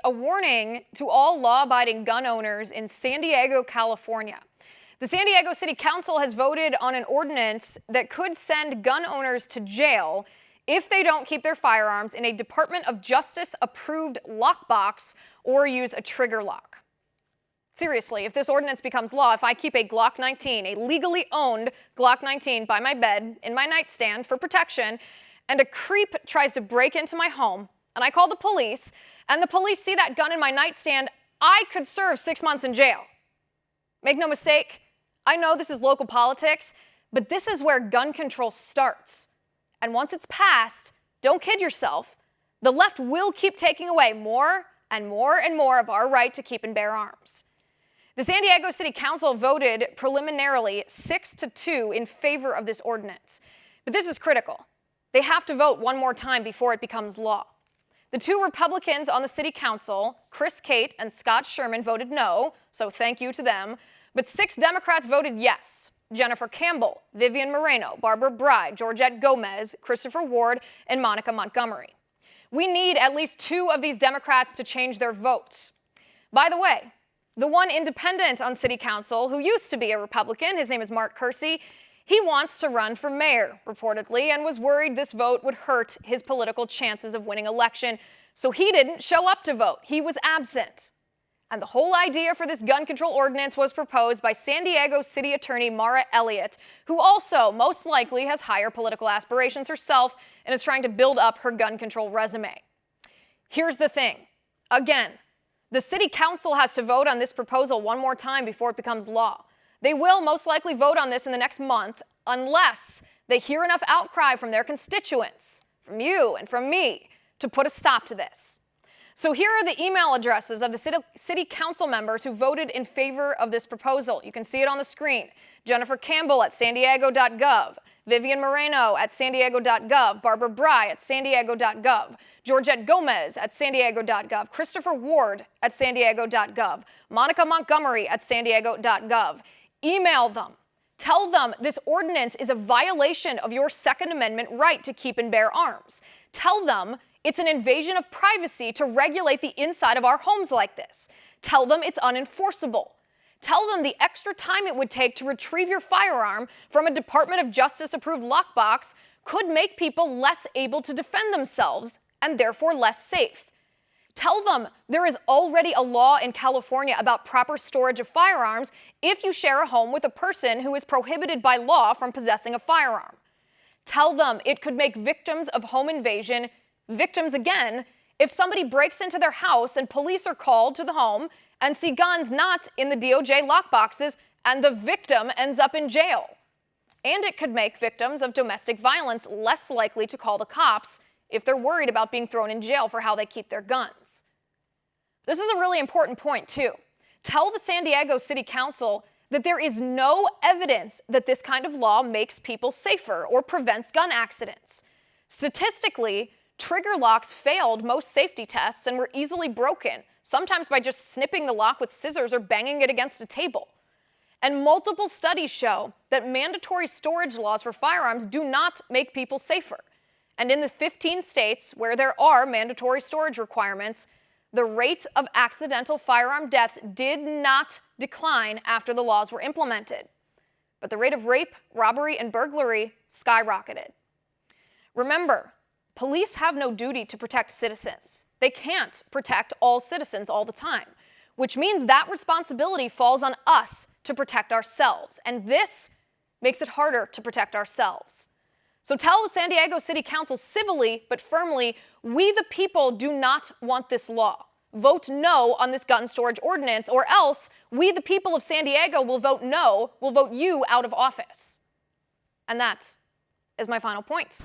A warning to all law-abiding gun owners in San Diego, California. The San Diego City Council has voted on an ordinance that could send gun owners to jail if they don't keep their firearms in a Department of Justice approved lockbox or use a trigger lock. Seriously, if this ordinance becomes law, if I keep a Glock 19, a legally owned Glock 19 by my bed in my nightstand for protection, and a creep tries to break into my home, and I call the police, and the police see that gun in my nightstand, I could serve 6 months in jail. Make no mistake, I know this is local politics, but this is where gun control starts. And once it's passed, don't kid yourself, the left will keep taking away more and more and more of our right to keep and bear arms. The San Diego City Council voted preliminarily 6-2 in favor of this ordinance. But this is critical. They have to vote one more time before it becomes law. The two Republicans on the city council, Chris Cate and Scott Sherman, voted no, so thank you to them. But 6 Democrats voted yes. Jennifer Campbell, Vivian Moreno, Barbara Bride, Georgette Gomez, Christopher Ward, and Monica Montgomery. We need at least 2 of these Democrats to change their votes. By the way, the one independent on city council who used to be a Republican, his name is Mark Kersey, he wants to run for mayor, reportedly, and was worried this vote would hurt his political chances of winning election, so he didn't show up to vote. He was absent. And the whole idea for this gun control ordinance was proposed by San Diego City Attorney Mara Elliott, who also most likely has higher political aspirations herself and is trying to build up her gun control resume. Here's the thing. Again, the city council has to vote on this proposal one more time before it becomes law. They will most likely vote on this in the next month unless they hear enough outcry from their constituents, from you and from me, to put a stop to this. So here are the email addresses of the city council members who voted in favor of this proposal. You can see it on the screen. Jennifer Campbell at sandiego.gov, Vivian Moreno at sandiego.gov, Barbara Bride at sandiego.gov, Georgette Gomez at sandiego.gov, Christopher Ward at sandiego.gov, Monica Montgomery at sandiego.gov. Email them. Tell them this ordinance is a violation of your Second Amendment right to keep and bear arms. Tell them it's an invasion of privacy to regulate the inside of our homes like this. Tell them it's unenforceable. Tell them the extra time it would take to retrieve your firearm from a Department of Justice approved lockbox could make people less able to defend themselves and therefore less safe. Tell them there is already a law in California about proper storage of firearms if you share a home with a person who is prohibited by law from possessing a firearm. Tell them it could make victims of home invasion victims again if somebody breaks into their house and police are called to the home and see guns not in the DOJ lockboxes and the victim ends up in jail. And it could make victims of domestic violence less likely to call the cops if they're worried about being thrown in jail for how they keep their guns. This is a really important point, too. Tell the San Diego City Council that there is no evidence that this kind of law makes people safer or prevents gun accidents. Statistically, trigger locks failed most safety tests and were easily broken, sometimes by just snipping the lock with scissors or banging it against a table. And multiple studies show that mandatory storage laws for firearms do not make people safer. And in the 15 states where there are mandatory storage requirements, the rate of accidental firearm deaths did not decline after the laws were implemented. But the rate of rape, robbery, and burglary skyrocketed. Remember, police have no duty to protect citizens. They can't protect all citizens all the time, which means that responsibility falls on us to protect ourselves. And this makes it harder to protect ourselves. So tell the San Diego City Council civilly but firmly, we the people do not want this law. Vote no on this gun storage ordinance, or else we the people of San Diego will vote no, will vote you out of office. And that is my final point.